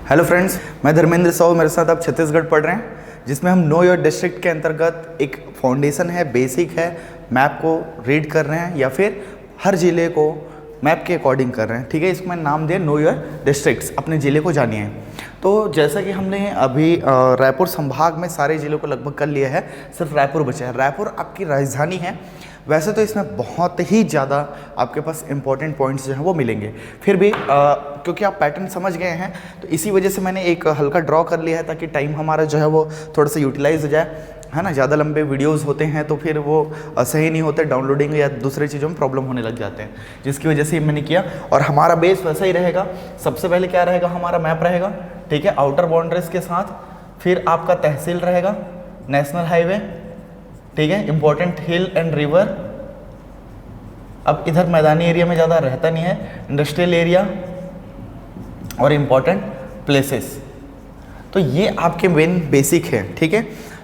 Hello friends, मैं धर्मेंद्र साहू, मेरे साथ आप छत्तीसगढ़ पढ़ रहे हैं, जिसमें हम नो योर डिस्ट्रिक्ट के अंतर्गत एक फाउंडेशन है, बेसिक है, मैप को रीड कर रहे हैं या फिर हर ज़िले को मैप के अकॉर्डिंग कर रहे हैं। ठीक है, इसको मैं नाम दिया नो योर डिस्ट्रिक्ट्स, अपने ज़िले को जानिए। तो जैसा कि हमने अभी रायपुर संभाग में सारे ज़िलों को लगभग कर लिया है, सिर्फ रायपुर बचा है। रायपुर आपकी राजधानी है। वैसे तो इसमें बहुत ही ज़्यादा आपके पास इंपॉर्टेंट पॉइंट्स जो हैं वो मिलेंगे, फिर भी क्योंकि आप पैटर्न समझ गए हैं तो इसी वजह से मैंने एक हल्का ड्रॉ कर लिया है ताकि टाइम हमारा जो है वो थोड़ा सा यूटिलाइज हो जाए, है ना। ज़्यादा लंबे वीडियोस होते हैं तो फिर वो सही नहीं होते, डाउनलोडिंग या दूसरी चीज़ों में प्रॉब्लम होने लग जाते हैं, जिसकी वजह से मैंने किया। और हमारा बेस वैसा ही रहेगा। सबसे पहले क्या रहेगा, हमारा मैप रहेगा, ठीक है, आउटर बाउंड्रीज के साथ। फिर आपका तहसील रहेगा, नेशनल हाईवे, ठीक है, इंपॉर्टेंट हिल एंड रिवर। अब इधर मैदानी एरिया में ज़्यादा रहता नहीं है, इंडस्ट्रियल एरिया और इम्पॉर्टेंट प्लेसेस। तो ये आपके मेन बेसिक है, ठीक है।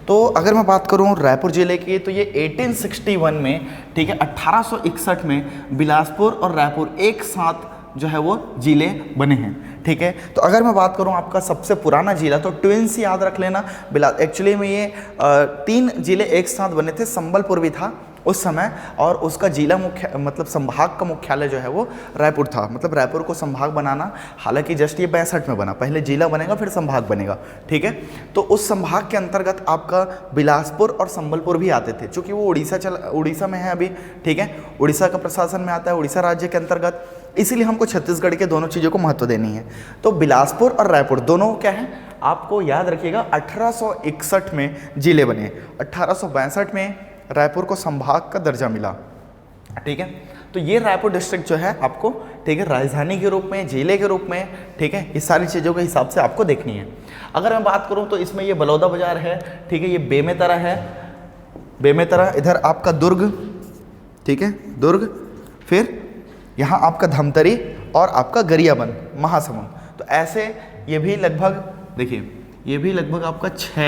तो अगर मैं बात करूं रायपुर ज़िले की, तो ये 1861 में, ठीक है, 1861 में बिलासपुर और रायपुर एक साथ जो है वो ज़िले बने हैं, ठीक है। तो अगर मैं बात करूं आपका सबसे पुराना ज़िला, तो ट्विंस याद रख लेना। एक्चुअली में ये 3 ज़िले एक साथ बने थे। संबलपुर भी था उस समय, और उसका जिला मतलब संभाग का मुख्यालय जो है वो रायपुर था। मतलब रायपुर को संभाग बनाना, हालांकि जस्ट ये 62 में बना, पहले जिला बनेगा फिर संभाग बनेगा, ठीक है। तो उस संभाग के अंतर्गत आपका बिलासपुर और संबलपुर भी आते थे, चूँकि वो उड़ीसा में है अभी, ठीक है, उड़ीसा का प्रशासन में आता है, उड़ीसा राज्य के अंतर्गत, इसीलिए हमको छत्तीसगढ़ के दोनों चीज़ों को महत्व देनी है। तो बिलासपुर और रायपुर दोनों क्या है, आपको याद रखिएगा, 1861 में जिले बने, 1862 में रायपुर को संभाग का दर्जा मिला, ठीक है। तो ये रायपुर डिस्ट्रिक्ट जो है आपको, ठीक है, राजधानी के रूप में, जिले के रूप में, ठीक है, इस सारी चीज़ों के हिसाब से आपको देखनी है। अगर मैं बात करूं तो इसमें ये बलौदा बाजार है, ठीक है, ये बेमेतरा है, बेमेतरा, इधर आपका दुर्ग, ठीक है, दुर्ग, फिर यहाँ आपका धमतरी और आपका गरियाबंद, महासमुंद। तो ऐसे ये भी लगभग, देखिए, ये भी लगभग आपका 6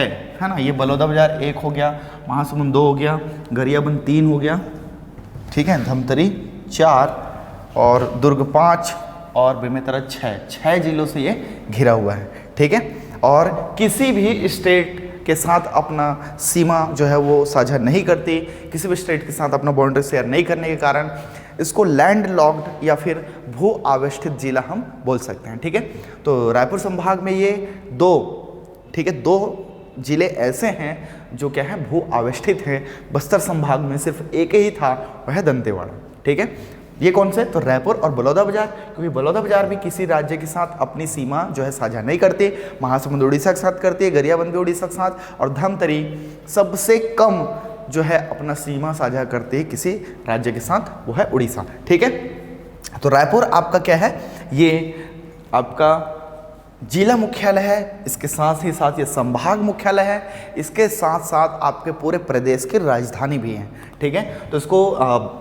है ना। ये बलौदा बाजार 1 हो गया, महासमुंद 2 हो गया, गरियाबंद 3 हो गया, ठीक है, धमतरी 4 और दुर्ग 5 और बेमेतरा 6 जिलों से ये घिरा हुआ है, ठीक है। और किसी भी स्टेट के साथ अपना सीमा जो है वो साझा नहीं करती, किसी भी स्टेट के साथ अपना बाउंड्री शेयर नहीं करने के कारण इसको लैंड लॉक्ड या फिर भू आवेष्टित जिला हम बोल सकते हैं, ठीक है। तो रायपुर संभाग में ये 2, ठीक है, 2 जिले ऐसे हैं जो क्या है, भू आवेष्टित हैं। बस्तर संभाग में सिर्फ एक ही था, वह है दंतेवाड़ा, ठीक है। ये कौन से, तो रायपुर और बलौदा बाजार, क्योंकि बलौदा बाजार भी किसी राज्य के साथ अपनी सीमा जो है साझा नहीं करती। महासमुंद उड़ीसा के साथ करती है, गरियाबंद भी उड़ीसा के साथ, और धमतरी सबसे कम जो है अपना सीमा साझा करती है किसी राज्य के साथ, वो है उड़ीसा, ठीक है। तो रायपुर आपका क्या है, ये आपका जिला मुख्यालय है, इसके साथ ही साथ ये संभाग मुख्यालय है, इसके साथ साथ आपके पूरे प्रदेश की राजधानी भी है, ठीक है। तो इसको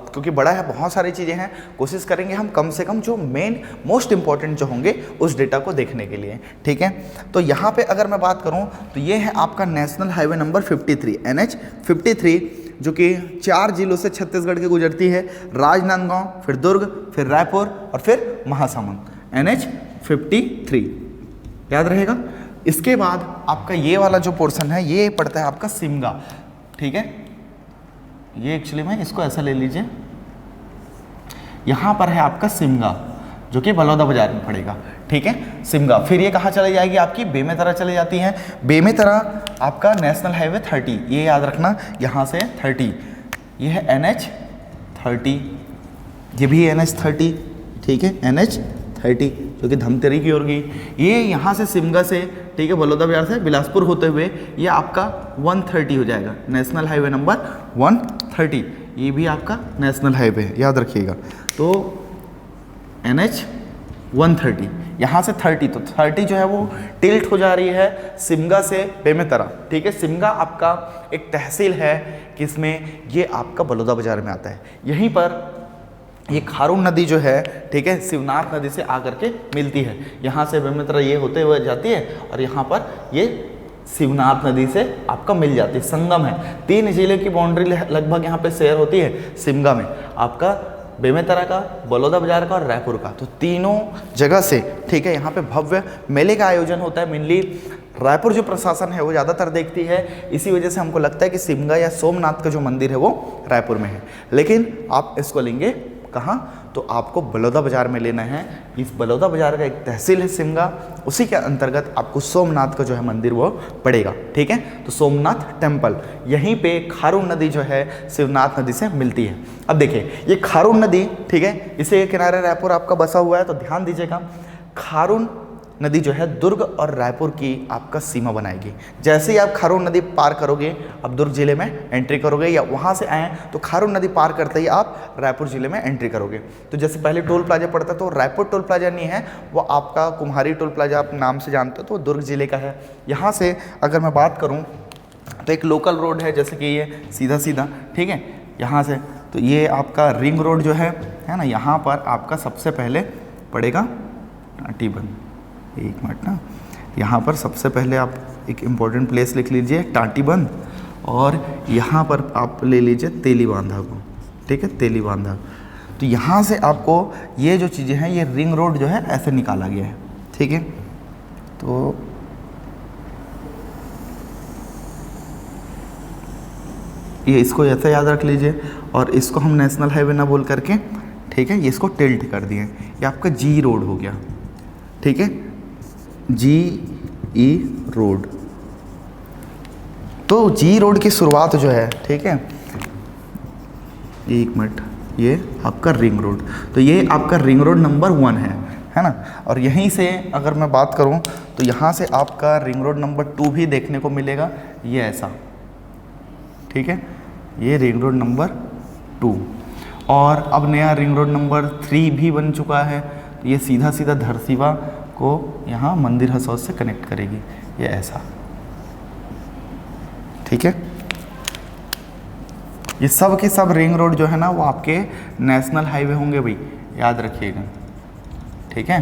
क्योंकि बड़ा है, बहुत सारी चीज़ें हैं, कोशिश करेंगे हम कम से कम जो मेन मोस्ट इंपॉर्टेंट जो होंगे उस डेटा को देखने के लिए, ठीक है। तो यहाँ पे अगर मैं बात करूँ तो ये है आपका नेशनल हाईवे नंबर 53, NH 53, जो कि 4 जिलों से छत्तीसगढ़ की गुजरती है, राजनांदगांव, फिर दुर्ग, फिर रायपुर और फिर महासमुंद, NH 53 याद रहेगा। इसके बाद आपका ये वाला जो पोर्शन है ये पड़ता है आपका सिमगा, ठीक है। ये एक्चुअली में इसको ऐसा ले लीजिए, यहाँ पर है आपका सिमगा, जो कि बलौदा बाजार में पड़ेगा, ठीक है, सिमगा। फिर ये कहाँ चली जाएगी, आपकी बेमेतरा चली जाती है। बेमेतरा आपका नेशनल हाईवे 30, ये याद रखना, यहाँ से 30, ये है NH 30, ये भी NH 30, ठीक है, NH 30, जो कि धमतरी की ओर गई। ये यहाँ से सिमगा से, ठीक है, बलौदा बाजार से बिलासपुर होते हुए ये आपका 130 हो जाएगा, नेशनल हाईवे नंबर 130। ये भी आपका नेशनल हाईवे है, याद रखिएगा। तो NH 130, यहाँ से 30, तो 30 जो है वो टिल्ट हो जा रही है सिमगा से बेमेतरा, ठीक है। सिमगा आपका एक तहसील है, किसमें, ये आपका बलौदा बाजार में आता है। यहीं पर ये खारून नदी जो है, ठीक है, शिवनाथ नदी से आकर के मिलती है। यहाँ से बेमेतरा ये होते हुए जाती है और यहाँ पर ये शिवनाथ नदी से आपका मिल जाती है, संगम है। 3 जिले की बाउंड्री लगभग यहाँ पे शेयर होती है सिमगा में। आपका बेमेतरा का, बलौदा बाजार का और रायपुर का। तो तीनों जगह से, ठीक है, यहाँ पे भव्य मेले का आयोजन होता है। मेनली रायपुर जो प्रशासन है वो ज़्यादातर देखती है, इसी वजह से हमको लगता है कि सिमगा या सोमनाथ का जो मंदिर है वो रायपुर में है। लेकिन आप इसको लेंगे कहाँ? तो आपको बलौदा बाजार में लेना है। इस बलौदा बाजार का एक तहसील है सिमगा, उसी के अंतर्गत आपको सोमनाथ का जो है मंदिर वो पड़ेगा, ठीक है। तो सोमनाथ टेम्पल, यहीं पे खारून नदी जो है शिवनाथ नदी से मिलती है। अब देखिए ये खारून नदी, ठीक है, इसे किनारे रायपुर आपका बसा हुआ है, तो ध्यान दीजिएगा। खारून नदी जो है दुर्ग और रायपुर की आपका सीमा बनाएगी। जैसे ही आप खारून नदी पार करोगे, अब दुर्ग जिले में एंट्री करोगे, या वहाँ से आए तो खारून नदी पार करते ही आप रायपुर जिले में एंट्री करोगे। तो जैसे पहले टोल प्लाजा पड़ता, तो रायपुर टोल प्लाजा नहीं है, वो आपका कुम्हारी टोल प्लाजा आप नाम से जानते हो, तो वो दुर्ग जिले का है। यहाँ से अगर मैं बात करूँ तो एक लोकल रोड है, जैसे कि ये सीधा सीधा, ठीक है, यहाँ से तो ये आपका रिंग रोड जो है ना, यहाँ पर आपका सबसे पहले पड़ेगा टाटीबंध। एक मिनट ना, यहाँ पर सबसे पहले आप एक इम्पॉर्टेंट प्लेस लिख लीजिए टाटीबंध, और यहाँ पर आप ले लीजिए तेलीबांधा को, ठीक है, तेलीबांधा। तो यहाँ से आपको ये जो चीज़ें हैं, ये रिंग रोड जो है ऐसे निकाला गया है, ठीक है। तो ये इसको ऐसे याद रख लीजिए, और इसको हम नेशनल हाईवे ना बोल करके, ठीक है, ये इसको टिल्ट कर दिए, ये आपका जी रोड हो गया, ठीक है, जी ई रोड। तो जी रोड की शुरुआत जो है, ठीक है, एक मिनट, ये आपका रिंग रोड, तो ये आपका रिंग रोड नंबर 1 है ना। और यहीं से अगर मैं बात करूं तो यहाँ से आपका रिंग रोड नंबर 2 भी देखने को मिलेगा, ये ऐसा, ठीक है, ये रिंग रोड नंबर 2। और अब नया रिंग रोड नंबर 3 भी बन चुका है, तो ये सीधा सीधा धरसीवा को यहाँ मंदिर हसौद से कनेक्ट करेगी, ये ऐसा, ठीक है। ये सब के सब रिंग रोड जो है ना, वो आपके नेशनल हाईवे होंगे भाई, याद रखिएगा, ठीक है।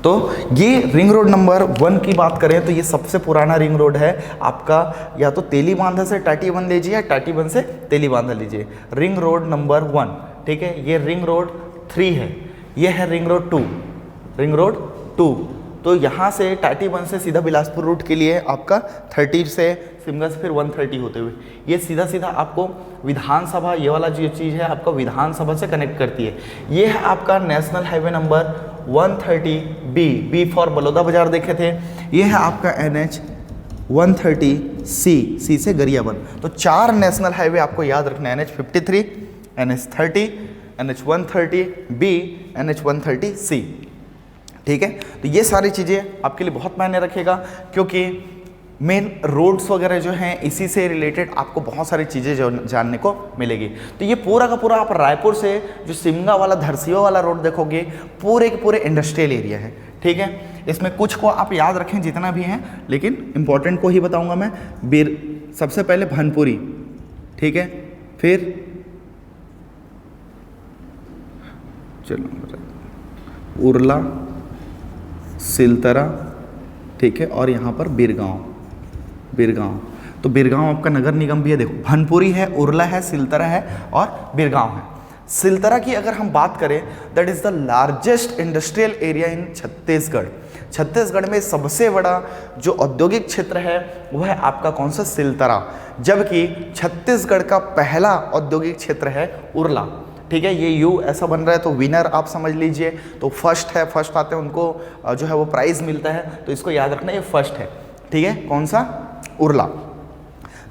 तो ये रिंग रोड नंबर 1 की बात करें तो ये सबसे पुराना रिंग रोड है आपका, या तो तेलीबांधा से टाटीबंध लीजिए या टाटीबंध से तेलीबांधा लीजिए। रिंग रोड नंबर 1, ठीक है। ये रिंग रोड 3 है, ये है रिंग रोड 2, रिंग रोड 2। तो यहाँ से टाटीबंध से सीधा बिलासपुर रूट के लिए आपका 30 से सिमगा से फिर 130 होते हुए ये सीधा सीधा आपको विधानसभा, ये वाला जो चीज़ है आपका विधानसभा से कनेक्ट करती है। ये है आपका national highway number 130B, B for Baloda Bazar देखे थे। ये है आपका NH 130C, सी से गरियाबंद। तो 4 नेशनल हाईवे आपको याद रखना है, NH 53, NH 30, NH 130B, NH 130C, ठीक है। तो ये सारी चीज़ें आपके लिए बहुत मायने रखेगा, क्योंकि मेन रोड्स वगैरह जो हैं इसी से रिलेटेड आपको बहुत सारी चीज़ें जो जानने को मिलेगी। तो ये पूरा का पूरा आप रायपुर से जो सिमगा वाला धरसीवा वाला रोड देखोगे, पूरे के पूरे इंडस्ट्रियल एरिया है, ठीक है। इसमें कुछ को आप याद रखें जितना भी हैं, लेकिन इंपॉर्टेंट को ही बताऊंगा मैं। सबसे पहले भनपुरी, ठीक है, फिर चलो उरला, सिलतरा, ठीक है, और यहाँ पर बिरगांव। तो बिरगांव आपका नगर निगम भी है, देखो भनपुरी है, उरला है, सिलतरा है और बिरगांव है। सिलतरा की अगर हम बात करें, that is the largest industrial area in Chhattisgarh. Chhattisgarh में सबसे बड़ा जो औद्योगिक क्षेत्र है वह है आपका कौन सा? सिलतरा। जबकि छत्तीसगढ़ का पहला औद्योगिक क्षेत्र है उरला, ठीक है। ये यू ऐसा बन रहा है तो विनर आप समझ लीजिए, तो फर्स्ट है, फर्स्ट आते हैं उनको जो है वो प्राइज़ मिलता है, तो इसको याद रखना, ये फर्स्ट है, ठीक है। कौन सा? उरला।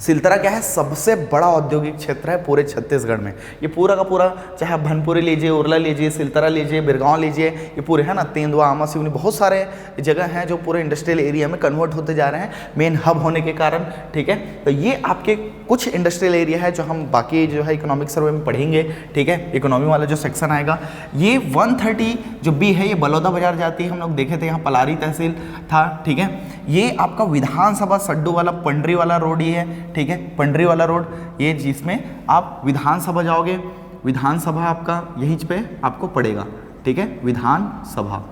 सिलतरा क्या है? सबसे बड़ा औद्योगिक क्षेत्र है पूरे छत्तीसगढ़ में। ये पूरा का पूरा, चाहे आप भनपुरी लीजिए, उरला लीजिए, सिलतरा लीजिए, बिरगांव लीजिए, ये पूरे है ना, तेंदुआ, आमा, सिवनी, बहुत सारे जगह हैं जो पूरे इंडस्ट्रियल एरिया में कन्वर्ट होते जा रहे हैं मेन हब होने के कारण, ठीक है। तो ये आपके कुछ इंडस्ट्रियल एरिया है जो हम बाकी जो है इकोनॉमिक सर्वे में पढ़ेंगे, ठीक है। इकोनॉमी वाला जो सेक्शन आएगा, ये 130 जो बी है ये बलौदा बाजार जाती है, हम लोग देखे थे, यहाँ पलारी तहसील था, ठीक है। ये आपका विधानसभा सड्डू वाला पंडरी वाला रोड ही है, ठीक है, पंडरी वाला रोड, ये जिसमें आप विधानसभा जाओगे, विधानसभा आपका यहीं पे आपको पड़ेगा, ठीक है, विधानसभा।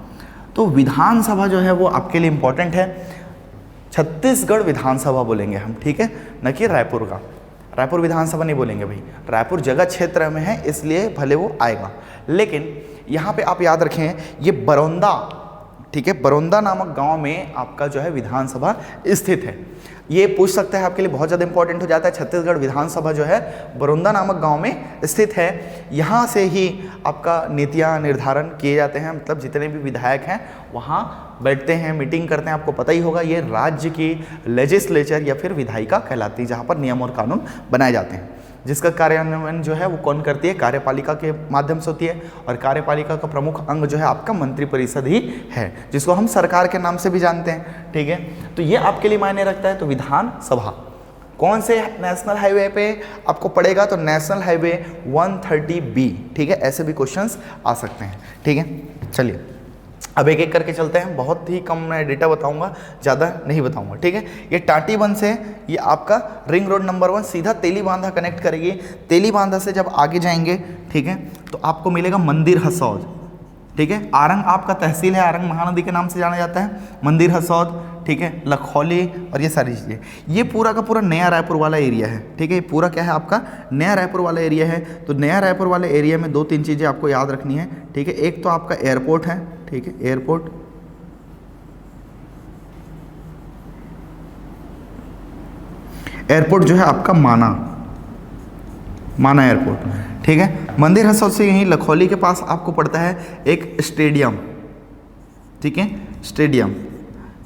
तो विधानसभा जो है वो आपके लिए इंपॉर्टेंट है, छत्तीसगढ़ विधानसभा बोलेंगे हम, ठीक है, न कि रायपुर का। रायपुर विधानसभा नहीं बोलेंगे भाई, रायपुर जगह क्षेत्र में है इसलिए भले वो आएगा। लेकिन यहाँ पे आप याद रखें ये बरौंदा, ठीक है, बरौंदा नामक गांव में आपका जो है विधानसभा स्थित है। ये पूछ सकता है आपके लिए, बहुत ज़्यादा इंपॉर्टेंट हो जाता है। छत्तीसगढ़ विधानसभा जो है बरौंदा नामक गांव में स्थित है। यहाँ से ही आपका नीतियाँ निर्धारण किए जाते हैं, मतलब जितने भी विधायक हैं वहाँ बैठते हैं, मीटिंग करते हैं। आपको पता ही होगा ये राज्य की लेजिस्लेचर या फिर विधायिका कहलाती है, जहाँ पर नियम और कानून बनाए जाते हैं, जिसका कार्यान्वयन जो है वो कौन करती है, कार्यपालिका के माध्यम से होती है। और कार्यपालिका का प्रमुख अंग जो है आपका मंत्रिपरिषद ही है, जिसको हम सरकार के नाम से भी जानते हैं, ठीक है। तो ये आपके लिए मायने रखता है। तो विधानसभा कौन से नेशनल हाईवे पे आपको पड़ेगा, तो नेशनल हाईवे 130B, ठीक है। ऐसे भी क्वेश्चंस आ सकते हैं, ठीक है। चलिए अब एक एक करके चलते हैं, बहुत ही कम मैं डेटा बताऊंगा, ज़्यादा नहीं बताऊंगा, ठीक है। ये टाटीबंध से ये आपका रिंग रोड नंबर 1 सीधा तेलीबांधा कनेक्ट करेगी। तेलीबांधा से जब आगे जाएंगे, ठीक है, तो आपको मिलेगा मंदिर हसौद, ठीक है। आरंग आपका तहसील है, आरंग महानदी के नाम से जाना जाता है। मंदिर हसौद, ठीक है, लखौली और ये सारी चीज़ें, ये पूरा का पूरा नया रायपुर वाला एरिया है, ठीक है। ये पूरा क्या है आपका नया रायपुर वाला एरिया है। तो नया रायपुर वाले एरिया में 2-3 चीज़ें आपको याद रखनी है, ठीक है। एक तो आपका एयरपोर्ट है, ठीक है, एयरपोर्ट, एयरपोर्ट जो है आपका माना एयरपोर्ट, ठीक है। मंदिर हसौद से यहीं लखौली के पास आपको पड़ता है एक स्टेडियम, ठीक है, स्टेडियम।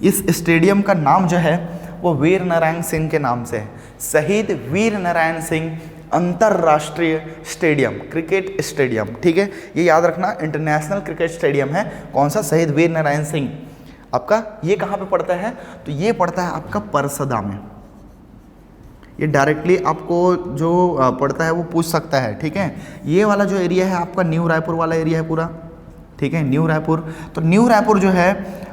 इस स्टेडियम का नाम जो है वो वीर नारायण सिंह के नाम से है, शहीद वीर नारायण सिंह अंतर्राष्ट्रीय स्टेडियम, क्रिकेट स्टेडियम, ठीक है। ये याद रखना, इंटरनेशनल क्रिकेट स्टेडियम है। कौन सा, शहीद वीर नारायण सिंह। आपका ये कहाँ पे पड़ता है, तो ये पड़ता है आपका परसदा में। ये डायरेक्टली आपको जो पड़ता है वो पूछ सकता है, ठीक है। ये वाला जो एरिया है आपका न्यू रायपुर वाला एरिया है पूरा, ठीक है, न्यू रायपुर। तो न्यू रायपुर जो है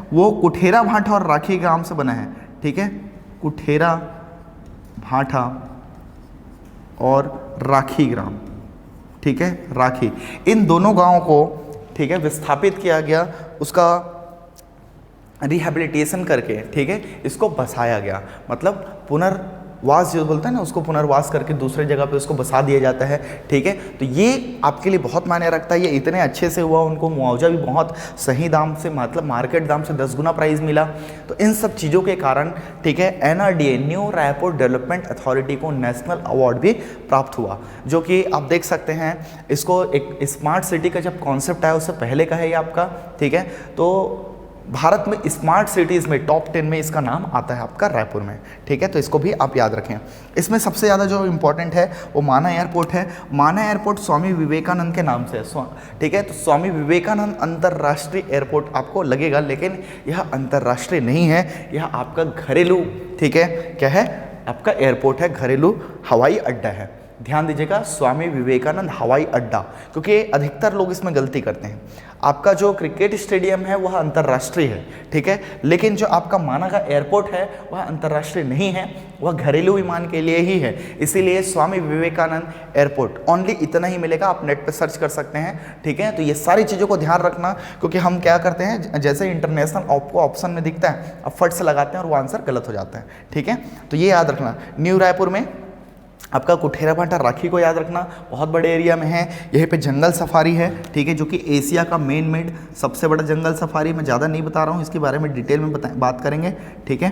वो कुठेरा भाठा और राखी ग्राम से बना है, ठीक है। कुठेरा भाठा और राखी ग्राम, ठीक है, राखी, इन दोनों गांवों को, ठीक है, विस्थापित किया गया, उसका रिहैबिलिटेशन करके, ठीक है, इसको बसाया गया। मतलब पुनर्वास जो बोलते हैं ना, उसको पुनर्वास करके दूसरे जगह पे उसको बसा दिया जाता है, ठीक है। तो ये आपके लिए बहुत मायने रखता है। ये इतने अच्छे से हुआ, उनको मुआवजा भी बहुत सही दाम से, मतलब मार्केट दाम से 10 गुना प्राइस मिला। तो इन सब चीज़ों के कारण, ठीक है, NRDA new Raipur development authority को नेशनल अवार्ड भी प्राप्त हुआ, जो कि आप देख सकते हैं। इसको एक स्मार्ट सिटी का जब कॉन्सेप्ट आया उससे पहले का है ये आपका, ठीक है। तो भारत में स्मार्ट सिटीज़ में टॉप 10 में इसका नाम आता है आपका रायपुर में, ठीक है। तो इसको भी आप याद रखें। इसमें सबसे ज़्यादा जो इम्पोर्टेंट है वो माना एयरपोर्ट है। माना एयरपोर्ट स्वामी विवेकानंद के नाम से है, ठीक है। तो स्वामी विवेकानंद अंतर्राष्ट्रीय एयरपोर्ट आपको लगेगा, लेकिन यह अंतर्राष्ट्रीय नहीं है, यह आपका घरेलू, ठीक है, क्या है, आपका एयरपोर्ट है, घरेलू हवाई अड्डा है। ध्यान दीजिएगा, स्वामी विवेकानंद हवाई अड्डा, क्योंकि अधिकतर लोग इसमें गलती करते हैं। आपका जो क्रिकेट स्टेडियम है वह अंतर्राष्ट्रीय है, ठीक है, लेकिन जो आपका माना का एयरपोर्ट है वह अंतर्राष्ट्रीय नहीं है, वह घरेलू विमान के लिए ही है। इसीलिए स्वामी विवेकानंद एयरपोर्ट ओनली इतना ही मिलेगा, आप नेट पर सर्च कर सकते हैं, ठीक है। तो ये सारी चीज़ों को ध्यान रखना, क्योंकि हम क्या करते हैं, जैसे इंटरनेशनल आपको ऑप्शन में दिखता है, अब फट से लगाते हैं और वो आंसर गलत हो जाता है, ठीक है। तो ये याद रखना। न्यू रायपुर में आपका कुठेरा भाठा राखी को याद रखना, बहुत बड़े एरिया में है। यहीं पे जंगल सफारी है, ठीक है, जो कि एशिया का मेड सबसे बड़ा जंगल सफारी। मैं ज़्यादा नहीं बता रहा हूँ, इसके बारे में डिटेल में बात करेंगे, ठीक है।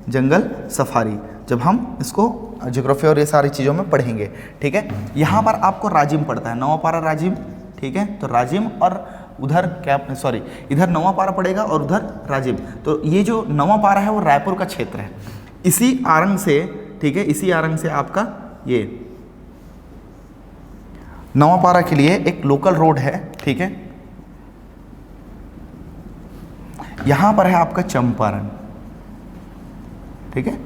जंगल सफारी जब हम इसको ज्योग्राफी और ये सारी चीज़ों में पढ़ेंगे, ठीक है। यहाँ पर आपको राजिम पड़ता है, नवापारा राजिम, ठीक है। तो राजिम और उधर क्या, सॉरी, इधर नवापारा पड़ेगा और उधर राजिम। तो ये जो नवापारा है वो रायपुर का क्षेत्र है। इसी आरंग से, ठीक है, इसी आरंग से आपका ये नवापारा के लिए एक लोकल रोड है, ठीक है। यहां पर है आपका चंपारण, ठीक है,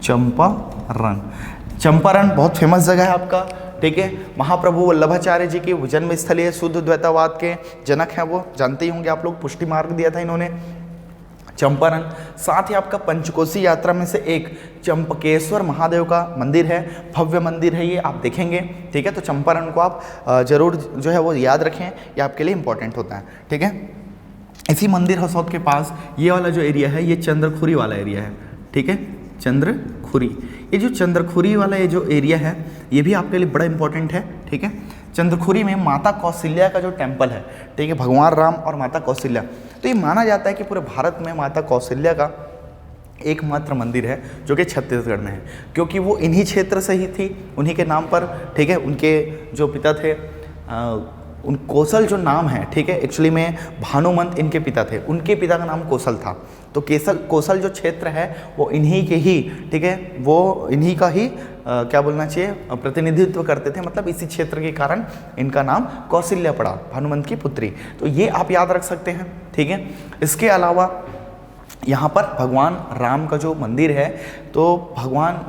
चंपारण। चंपारण बहुत फेमस जगह है आपका, ठीक है। महाप्रभु वल्लभाचार्य जी की जन्म स्थली है, शुद्ध द्वैतावाद के जनक हैं वो, जानते ही होंगे आप लोग, पुष्टि मार्ग दिया था इन्होंने, चंपारण। साथ ही आपका पंचकोसी यात्रा में से एक चंपकेश्वर महादेव का मंदिर है, भव्य मंदिर है, ये आप देखेंगे, ठीक है। तो चंपारण को आप जरूर जो है वो याद रखें, ये आपके लिए इंपॉर्टेंट होता है, ठीक है। इसी मंदिर हसौद के पास ये वाला जो एरिया है ये चंद्रखुरी वाला एरिया है, ठीक है। चंद्रखुरी। ये जो चंद्रखुरी वाला ये जो एरिया है ये भी आपके लिए बड़ा इंपॉर्टेंट है, ठीक है। चंद्रखुरी में माता कौशल्या का जो टेम्पल है, ठीक है, भगवान राम और माता कौशल्या, तो ये माना जाता है कि पूरे भारत में माता कौशल्या का एकमात्र मंदिर है जो कि छत्तीसगढ़ में है, क्योंकि वो इन्हीं क्षेत्र से ही थी, उन्हीं के नाम पर, ठीक है। उनके जो पिता थे उन कौशल जो नाम है, ठीक है, एक्चुअली में भानुमंत इनके पिता थे, उनके पिता का नाम कौशल था। तो कौशल जो क्षेत्र है वो इन्हीं के ही, ठीक है, वो इन्हीं का ही क्या बोलना चाहिए, प्रतिनिधित्व करते थे, मतलब इसी क्षेत्र के कारण इनका नाम कौशल्या पड़ा, भानुमंत की पुत्री। तो ये आप याद रख सकते हैं, ठीक है। इसके अलावा यहाँ पर भगवान राम का जो मंदिर है, तो भगवान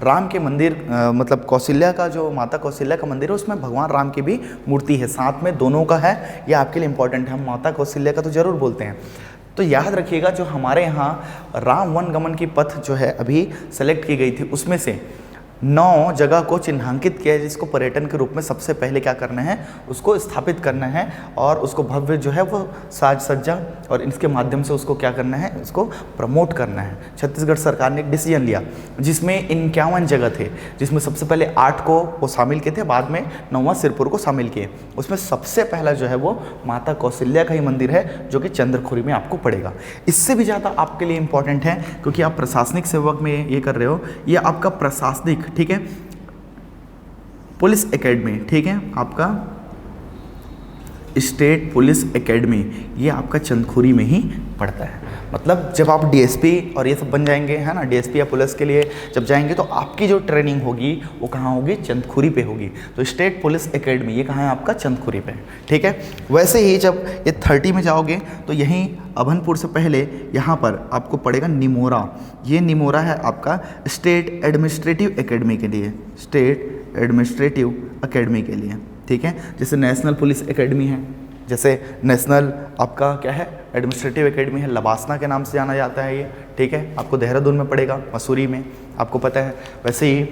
राम के मंदिर मतलब कौशल्या का जो माता कौशल्या का मंदिर है उसमें भगवान राम की भी मूर्ति है, साथ में दोनों का है। ये आपके लिए इंपॉर्टेंट है, हम माता कौशल्या का तो जरूर बोलते हैं। तो याद रखिएगा जो हमारे यहाँ राम वन गमन की पथ जो है अभी सेलेक्ट की गई थी उसमें से 9 जगह को चिन्हांकित किया है, जिसको पर्यटन के रूप में सबसे पहले क्या करना है, उसको स्थापित करना है और उसको भव्य जो है वो साज सज्जा और इसके माध्यम से उसको क्या करना है, उसको प्रमोट करना है। छत्तीसगढ़ सरकार ने एक डिसीजन लिया जिसमें 51 जगह थे, जिसमें सबसे पहले 8 को वो शामिल किए थे, बाद में 9वां सिरपुर को शामिल किए। उसमें सबसे पहला जो है वो माता कौशल्या का ही मंदिर है जो कि चंद्रखुरी में आपको पड़ेगा। इससे भी ज़्यादा आपके लिए इंपॉर्टेंट है क्योंकि आप प्रशासनिक सेवक में ये कर रहे हो, ये आपका प्रशासनिक, ठीक है, पुलिस एकेडमी, ठीक है, आपका स्टेट पुलिस एकेडमी, ये आपका चंद्रखुरी में ही पड़ता है। मतलब जब आप डीएसपी और ये सब बन जाएंगे, है ना, डीएसपी या पुलिस के लिए जब जाएंगे तो आपकी जो ट्रेनिंग होगी वो कहाँ होगी, चंद्रखुरी पे होगी। तो स्टेट पुलिस एकेडमी ये कहाँ है आपका, चंद्रखुरी पे, ठीक है। वैसे ही जब ये 30 में जाओगे तो यहीं अभनपुर से पहले यहाँ पर आपको पड़ेगा निमोरा। ये निमोरा है आपका स्टेट एडमिनिस्ट्रेटिव एकेडमी के लिए, स्टेट एडमिनिस्ट्रेटिव एकेडमी के लिए, ठीक है। जैसे नेशनल पुलिस एकेडमी है, जैसे नेशनल आपका क्या है, एडमिनिस्ट्रेटिव एकेडमी है, लबासना के नाम से जाना जाता है ये, ठीक है। आपको देहरादून में पड़ेगा, मसूरी में, आपको पता है। वैसे ही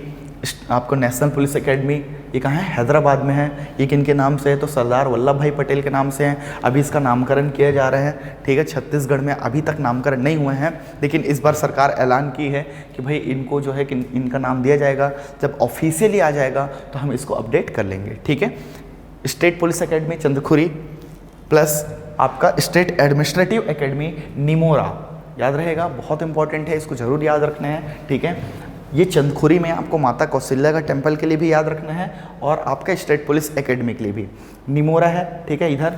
आपको नेशनल पुलिस एकेडमी ये कहाँ है, हैदराबाद में है। ये किन के नाम से है, तो सरदार वल्लभ भाई पटेल के नाम से है। अभी इसका नामकरण किया जा रहा है, ठीक है। छत्तीसगढ़ में अभी तक नामकरण नहीं हुए हैं, लेकिन इस बार सरकार ऐलान की है कि भाई इनको जो है कि इनका नाम दिया जाएगा। जब ऑफिशियली आ जाएगा तो हम इसको अपडेट कर लेंगे, ठीक है। State police academy Chandrakhuri plus आपका स्टेट एडमिनिस्ट्रेटिव एकेडमी निमोरा, याद रहेगा, बहुत इंपॉर्टेंट है, इसको जरूर याद रखना है, ठीक है। ये चंद्रखुरी में आपको माता कौशल्या का टेम्पल के लिए भी याद रखना है और आपका स्टेट पुलिस एकेडमी के लिए भी। निमोरा है, ठीक है। इधर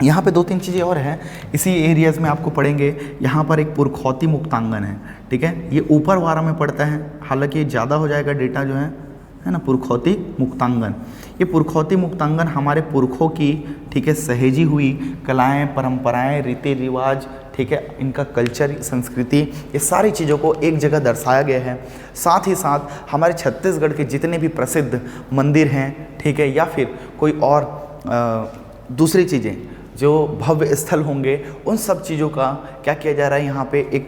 यहाँ पे 2-3 चीज़ें और हैं इसी एरियाज़ में आपको पढ़ेंगे। यहाँ पर एक पुरखौती मुक्तांगन है, ठीक है, ये ऊपर वारा में पड़ता है, हालांकि ये ज़्यादा हो जाएगा डेटा जो है ना। पुरखौती मुक्तांगन, ये पुरखौती मुक्तांगन हमारे पुरखों की, ठीक है, सहेजी हुई कलाएं, परंपराएं, रीति रिवाज, ठीक है, इनका कल्चर, संस्कृति, ये सारी चीज़ों को एक जगह दर्शाया गया है। साथ ही साथ हमारे छत्तीसगढ़ के जितने भी प्रसिद्ध मंदिर हैं, ठीक है, या फिर कोई और दूसरी चीज़ें जो भव्य स्थल होंगे, उन सब चीज़ों का क्या किया जा रहा है, यहाँ पे एक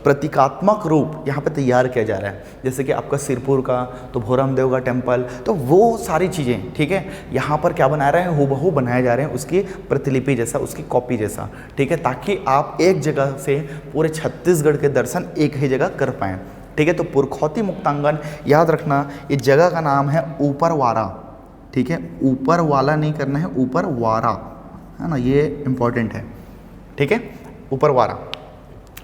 प्रतीकात्मक रूप यहाँ पे तैयार किया जा रहा है। जैसे कि आपका सिरपुर का तो भोरम देव का टेम्पल, तो वो सारी चीज़ें, ठीक है, यहाँ पर क्या बना रहे हैं, हूबहू बनाए जा रहे हैं, उसकी प्रतिलिपि जैसा, उसकी कॉपी जैसा, ठीक है, ताकि आप एक जगह से पूरे छत्तीसगढ़ के दर्शन एक ही जगह कर पाएँ, ठीक है। तो पुरखौती मुक्तांगन याद रखना, ये जगह का नाम है ऊपर वारा, ठीक है, ऊपर वाला नहीं करना है, ऊपर वारा, है ना, ये इम्पॉर्टेंट है, ठीक है, ऊपर वारा।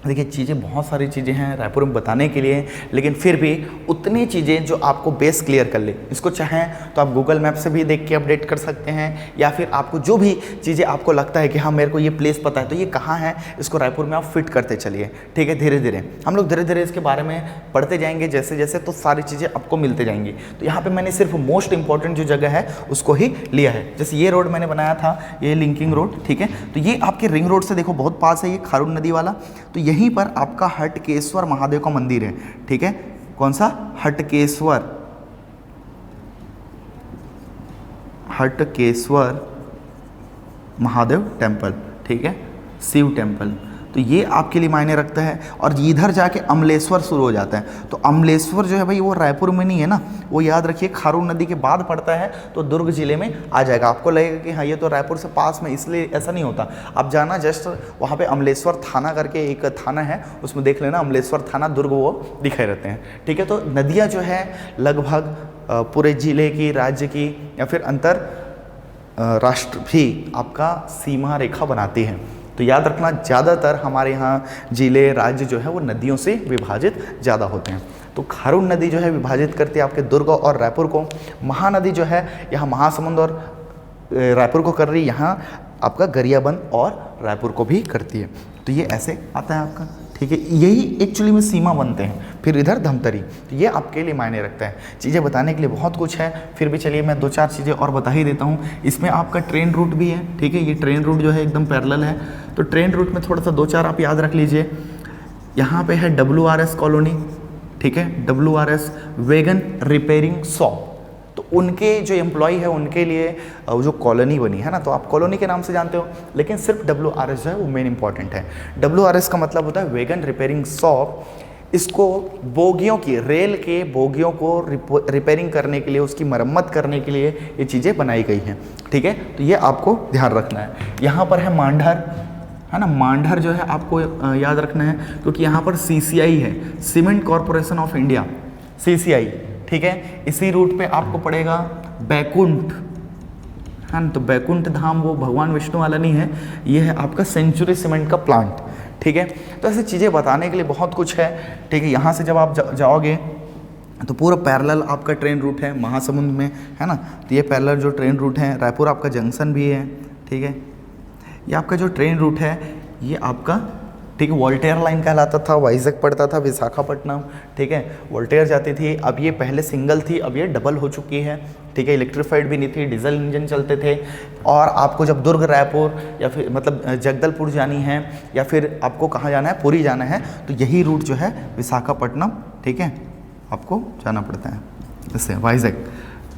देखिए चीज़ें, बहुत सारी चीज़ें हैं रायपुर में बताने के लिए, लेकिन फिर भी उतनी चीज़ें जो आपको बेस क्लियर कर ले, इसको चाहें तो आप गूगल मैप से भी देख के अपडेट कर सकते हैं, या फिर आपको जो भी चीज़ें आपको लगता है कि हाँ मेरे को ये प्लेस पता है तो ये कहाँ है, इसको रायपुर में आप फिट करते चलिए, ठीक है। धीरे धीरे हम लोग धीरे धीरे इसके बारे में पढ़ते जाएंगे जैसे जैसे, तो सारी चीज़ें आपको मिलते जाएंगी। तो यहाँ पर मैंने सिर्फ मोस्ट इंपॉर्टेंट जो जगह है उसको ही लिया है। जैसे ये रोड मैंने बनाया था, ये लिंकिंग रोड, ठीक है, तो ये आपके रिंग रोड से देखो बहुत पास है, ये खारून नदी वाला। तो यहीं पर आपका हटकेश्वर महादेव का मंदिर है, ठीक है। कौन सा, हटकेश्वर, हटकेश्वर महादेव टेम्पल, ठीक है, शिव टेम्पल। तो ये आपके लिए मायने रखता है। और इधर जाके अमलेश्वर शुरू हो जाता है, तो अमलेश्वर जो है भाई वो रायपुर में नहीं है ना, वो याद रखिए खारून नदी के बाद पड़ता है, तो दुर्ग जिले में आ जाएगा। आपको लगेगा कि हाँ ये तो रायपुर से पास में, इसलिए ऐसा नहीं होता। आप जाना जस्ट वहाँ पे अमलेश्वर थाना करके एक थाना है, उसमें देख लेना अमलेश्वर थाना दुर्ग वो दिखाए रहते हैं, ठीक है। तो नदियाँ जो है लगभग पूरे जिले की, राज्य की या फिर अंतर राष्ट्र भी आपका सीमा रेखा बनाती है। तो याद रखना ज़्यादातर हमारे यहाँ जिले, राज्य जो है वो नदियों से विभाजित ज़्यादा होते हैं। तो खारून नदी जो है विभाजित करती है आपके दुर्ग और रायपुर को। महानदी जो है यहाँ महासमुंद और रायपुर को कर रही है, यहाँ आपका गरियाबंद और रायपुर को भी करती है। तो ये ऐसे आता है आपका, ठीक है। यही एक्चुअली में सीमा बनते हैं। फिर इधर धमतरी, तो ये आपके लिए मायने रखता है। चीज़ें बताने के लिए बहुत कुछ है, फिर भी चलिए मैं 2-4 चीज़ें और बता ही देता हूँ। इसमें आपका ट्रेन रूट भी है, ठीक है। ये ट्रेन रूट जो है एकदम पैरेलल है। तो ट्रेन रूट में थोड़ा सा 2-4 आप याद रख लीजिए। यहाँ पे है WRS कॉलोनी, ठीक है, WRS वैगन रिपेयरिंग शॉप। तो उनके जो एम्प्लॉय है उनके लिए जो कॉलोनी बनी है ना, तो आप कॉलोनी के नाम से जानते हो, लेकिन सिर्फ WRS जो है वो मेन इंपॉर्टेंट है। WRS का मतलब होता है वैगन रिपेयरिंग शॉप। इसको बोगियों की, रेल के बोगियों को रिपेयरिंग करने के लिए, उसकी मरम्मत करने के लिए ये चीज़ें बनाई गई हैं, ठीक है। तो ये आपको ध्यान रखना है। यहाँ पर है मांडर, है ना, मांडर जो है आपको याद रखना है, क्योंकि यहाँ पर CCI है, cement corporation of India, CCI, ठीक है। इसी रूट पे आपको पड़ेगा बैकुंठ, है ना। तो बैकुंठ धाम वो भगवान विष्णु वाला नहीं है, ये है आपका सेंचुरी सीमेंट का प्लांट, ठीक है। तो ऐसी चीज़ें बताने के लिए बहुत कुछ है, ठीक है। यहाँ से जब आप जाओगे तो पूरा पैरेलल आपका ट्रेन रूट है महासमुंद में, है ना। तो ये पैरेलल जो ट्रेन रूट है, रायपुर आपका जंक्शन भी है, ठीक है। ये आपका जो ट्रेन रूट है ये आपका, ठीक है, वोल्टेयर लाइन कहलाता था, वाइजैक पड़ता था, विशाखापट्टनम, ठीक है, वोल्टेयर जाती थी। अब ये पहले सिंगल थी, अब ये डबल हो चुकी है, ठीक है। इलेक्ट्रीफाइड भी नहीं थी, डीजल इंजन चलते थे। और आपको जब दुर्ग, रायपुर या फिर मतलब जगदलपुर जानी है या फिर आपको कहाँ जाना है, पुरी जाना है, तो यही रूट जो है विशाखापट्टनम, ठीक है, आपको जाना पड़ता है, इससे वाइजैक।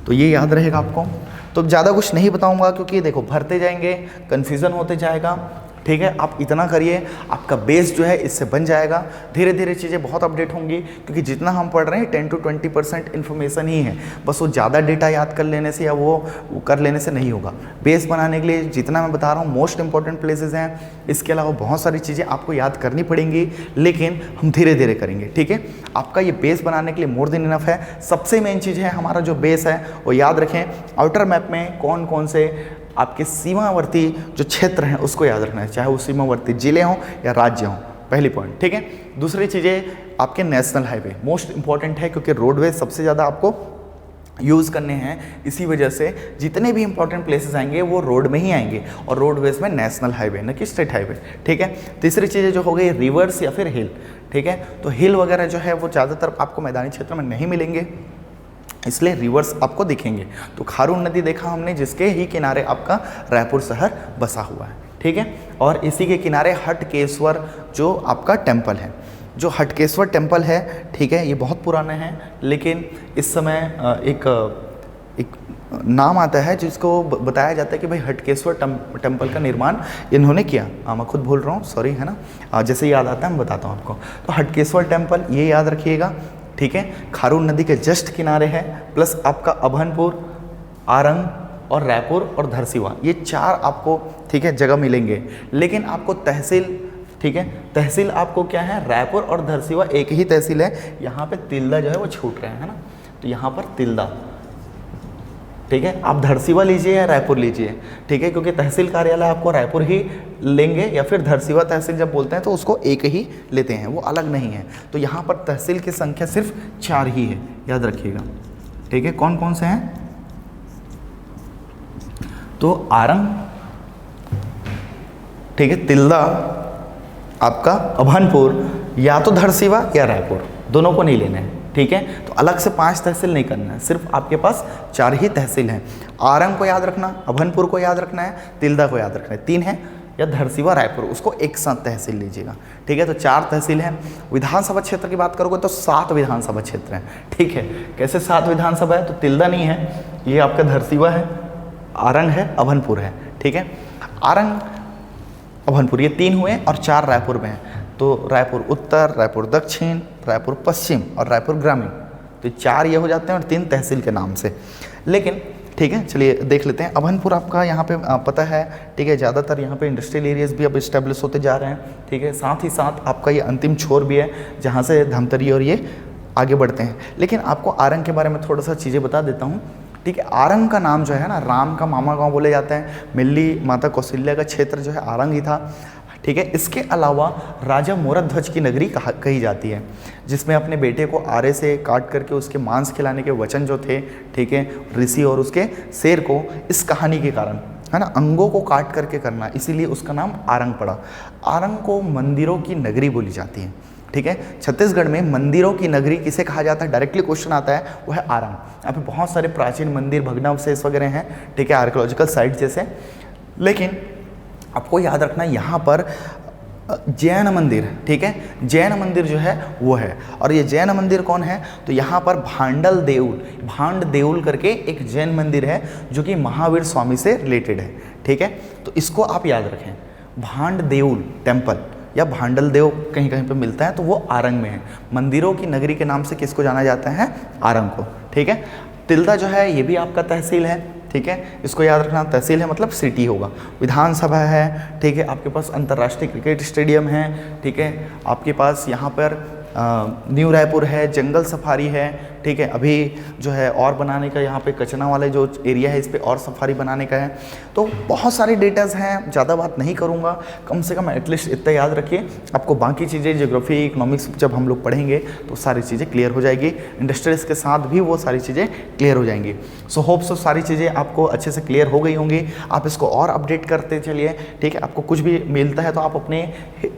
तो ये याद रहेगा आपको। तो ज़्यादा कुछ नहीं बताऊंगा, क्योंकि देखो भरते जाएंगे, कन्फ्यूज़न होते जाएगा, ठीक है। आप इतना करिए, आपका बेस जो है इससे बन जाएगा। धीरे धीरे चीज़ें बहुत अपडेट होंगी, क्योंकि जितना हम पढ़ रहे हैं 10 to 20% इन्फॉर्मेशन ही है, बस वो ज़्यादा डेटा याद कर लेने से या वो कर लेने से नहीं होगा। बेस बनाने के लिए जितना मैं बता रहा हूँ मोस्ट इंपॉर्टेंट प्लेसेस हैं, इसके अलावा बहुत सारी चीज़ें आपको याद करनी पड़ेंगी, लेकिन हम धीरे धीरे करेंगे, ठीक है। आपका ये बेस बनाने के लिए मोर देन इनफ है। सबसे मेन चीज़ है हमारा जो बेस है वो याद रखें, आउटर मैप में कौन कौन से आपके सीमावर्ती जो क्षेत्र हैं उसको याद रखना है, चाहे वो सीमावर्ती जिले हों या राज्य हों, पहली पॉइंट, ठीक है। दूसरी चीज़ें आपके नेशनल हाईवे मोस्ट इंपॉर्टेंट है, क्योंकि रोडवेज सबसे ज़्यादा आपको यूज़ करने हैं। इसी वजह से जितने भी इंपॉर्टेंट प्लेसेस आएंगे वो रोड में ही आएंगे, और रोडवेज में नेशनल हाईवे न कि स्टेट हाईवे, ठीक है। तीसरी चीज़ें जो हो गई रिवर्स या फिर हिल, ठीक है। तो हिल वगैरह जो है वो ज़्यादातर आपको मैदानी क्षेत्र में नहीं मिलेंगे, इसलिए रिवर्स आपको दिखेंगे। तो खारून नदी देखा हमने, जिसके ही किनारे आपका रायपुर शहर बसा हुआ है, ठीक है। और इसी के किनारे हटकेश्वर जो आपका टेम्पल है, जो हटकेश्वर टेम्पल है, ठीक है, ये बहुत पुराना है, लेकिन इस समय एक नाम आता है जिसको बताया जाता है कि भाई हटकेश्वर टेम्पल का निर्माण इन्होंने किया। मैं खुद भूल रहा हूँ, सॉरी, है ना। जैसे याद आता है मैं बताता हूँ आपको। तो हटकेश्वर टेम्पल ये याद रखिएगा, ठीक है। खारून नदी के जस्ट किनारे है, प्लस आपका अभनपुर, आरंग और रायपुर और धरसीवा, ये 4 आपको, ठीक है, जगह मिलेंगे। लेकिन आपको तहसील, ठीक है, तहसील आपको क्या है, रायपुर और धरसीवा एक ही तहसील है। यहाँ पे तिल्दा जो है वो छूट रहे हैं, है ना। तो यहाँ पर तिल्दा, ठीक है, आप धरसीवा लीजिए या रायपुर लीजिए, ठीक है, क्योंकि तहसील कार्यालय आपको रायपुर ही लेंगे, या फिर धरसीवा तहसील जब बोलते हैं तो उसको एक ही लेते हैं, वो अलग नहीं है। तो यहाँ पर तहसील की संख्या सिर्फ 4 ही है, याद रखिएगा, ठीक है। कौन कौन से हैं, तो आरंग, ठीक है, तिल्दा, आपका अभनपुर, या तो धरसीवा या रायपुर, दोनों को नहीं लेना है, ठीक है। तो अलग से 5 तहसील नहीं करना है, सिर्फ आपके पास 4 ही तहसील हैं। आरंग को याद रखना, अभनपुर को याद रखना है, तिल्दा को याद रखना है, 3 है, या धरसीवा, रायपुर, उसको एक साथ तहसील लीजिएगा, ठीक है। तो 4 तहसील हैं। विधानसभा क्षेत्र की बात करोगे तो 7 विधानसभा क्षेत्र हैं, ठीक है। कैसे 7 विधानसभा है, तो तिल्दा नहीं है, ये आपका धरसीवा है, आरंग है, अभनपुर है, ठीक है। आरंग अभनपुर, ये 3 हुए और 4 रायपुर में हैं। तो रायपुर उत्तर, रायपुर दक्षिण, रायपुर पश्चिम और रायपुर ग्रामीण, तो 4 ये हो जाते हैं और 3 तहसील के नाम से। लेकिन ठीक है, चलिए देख लेते हैं। अभनपुर आपका यहाँ पे पता है, ठीक है, ज़्यादातर यहाँ पे इंडस्ट्रियल एरियाज भी अब इस्टेब्लिश होते जा रहे हैं, ठीक है। साथ ही साथ आपका ये अंतिम छोर भी है जहाँ से धमतरी और ये आगे बढ़ते हैं। लेकिन आपको आरंग के बारे में थोड़ा सा चीज़ें बता देता हूँ, ठीक है। आरंग का नाम जो है ना, राम का मामा गाँव बोले जाते हैं, मिल्ली माता कौशल्या का क्षेत्र जो है आरंग ही था, ठीक है। इसके अलावा राजा मोरध्वज की नगरी कही जाती है, जिसमें अपने बेटे को आरे से काट करके उसके मांस खिलाने के वचन जो थे, ठीक है, ऋषि और उसके शेर को, इस कहानी के कारण, है ना, अंगों को काट करके करना, इसीलिए उसका नाम आरंग पड़ा। आरंग को मंदिरों की नगरी बोली जाती है, ठीक है। छत्तीसगढ़ में मंदिरों की नगरी किसे कहा जाता है, डायरेक्टली क्वेश्चन आता है, वो है आरंग। यहाँ पे बहुत सारे प्राचीन मंदिर, भग्नावशेष वगैरह हैं, ठीक है, आर्कियोलॉजिकल साइट जैसे। लेकिन आपको याद रखना यहाँ पर जैन मंदिर, ठीक है, जैन मंदिर जो है वो है। और ये जैन मंदिर कौन है, तो यहाँ पर भांडल देउल, भांड देउल करके एक जैन मंदिर है जो कि महावीर स्वामी से रिलेटेड है, ठीक है। तो इसको आप याद रखें, भांड देउल टेम्पल या भांडल देव कहीं कहीं पे मिलता है, तो वो आरंग में है। मंदिरों की नगरी के नाम से किसको जाना जाता है, आरंग को, ठीक है। तिल्दा जो है ये भी आपका तहसील है, ठीक है, इसको याद रखना, तहसील है मतलब सिटी होगा। विधानसभा है, ठीक है, आपके पास अंतर्राष्ट्रीय क्रिकेट स्टेडियम है, ठीक है, आपके पास यहाँ पर न्यू रायपुर है, जंगल सफारी है, ठीक है, अभी जो है और बनाने का, यहाँ पे कचना वाले जो एरिया है इस पे और सफारी बनाने का है। तो बहुत सारे डेटाज हैं, ज़्यादा बात नहीं करूँगा, कम से कम एटलीस्ट इतना याद रखिए। आपको बाकी चीज़ें ज्योग्राफी, इकोनॉमिक्स जब हम लोग पढ़ेंगे तो सारी चीज़ें क्लियर हो जाएगी, इंडस्ट्रीज के साथ भी वो सारी चीज़ें क्लियर हो जाएंगी। सो होप सो सारी चीज़ें आपको अच्छे से क्लियर हो गई होंगी। आप इसको और अपडेट करते चलिए, ठीक है। आपको कुछ भी मिलता है तो आप अपने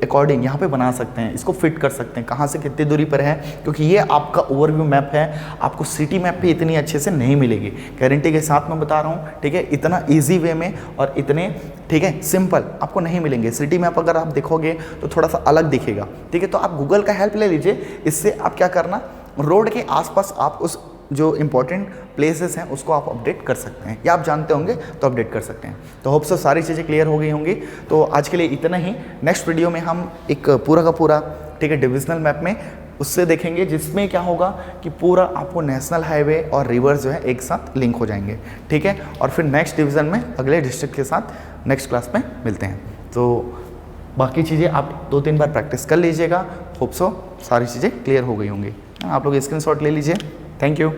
अकॉर्डिंग यहाँ पे बना सकते हैं, इसको फिट कर सकते हैं कहाँ से कितनी दूरी पर है, क्योंकि ये आपका ओवरव्यू मैप है, आपको सिटी मैप पे इतनी अच्छे से नहीं मिलेगी, गारंटी के साथ मैं बता रहा हूँ, ठीक है। इतना ईजी वे में और इतने, ठीक है, सिंपल आपको नहीं मिलेंगे। सिटी मैप अगर आप देखोगे तो थोड़ा सा अलग दिखेगा, ठीक है। तो आप गूगल का हेल्प ले लीजिए, इससे आप क्या करना, रोड के आसपास आप उस जो इंपॉर्टेंट प्लेसेस हैं उसको आप अपडेट कर सकते हैं, या आप जानते होंगे तो अपडेट कर सकते हैं। तो होप सो सारी चीज़ें क्लियर हो गई होंगी। तो आज के लिए इतना ही। नेक्स्ट वीडियो में हम एक पूरा का पूरा, ठीक है, डिविजनल मैप में उससे देखेंगे, जिसमें क्या होगा कि पूरा आपको नेशनल हाईवे और रिवर्स जो है एक साथ लिंक हो जाएंगे, ठीक है। और फिर नेक्स्ट डिवीज़न में अगले डिस्ट्रिक्ट के साथ नेक्स्ट क्लास में मिलते हैं। तो बाकी चीज़ें आप 2-3 बार प्रैक्टिस कर लीजिएगा, होप सो सारी चीज़ें क्लियर हो गई होंगी। आप लोग स्क्रीनशॉट ले लीजिए। Thank you.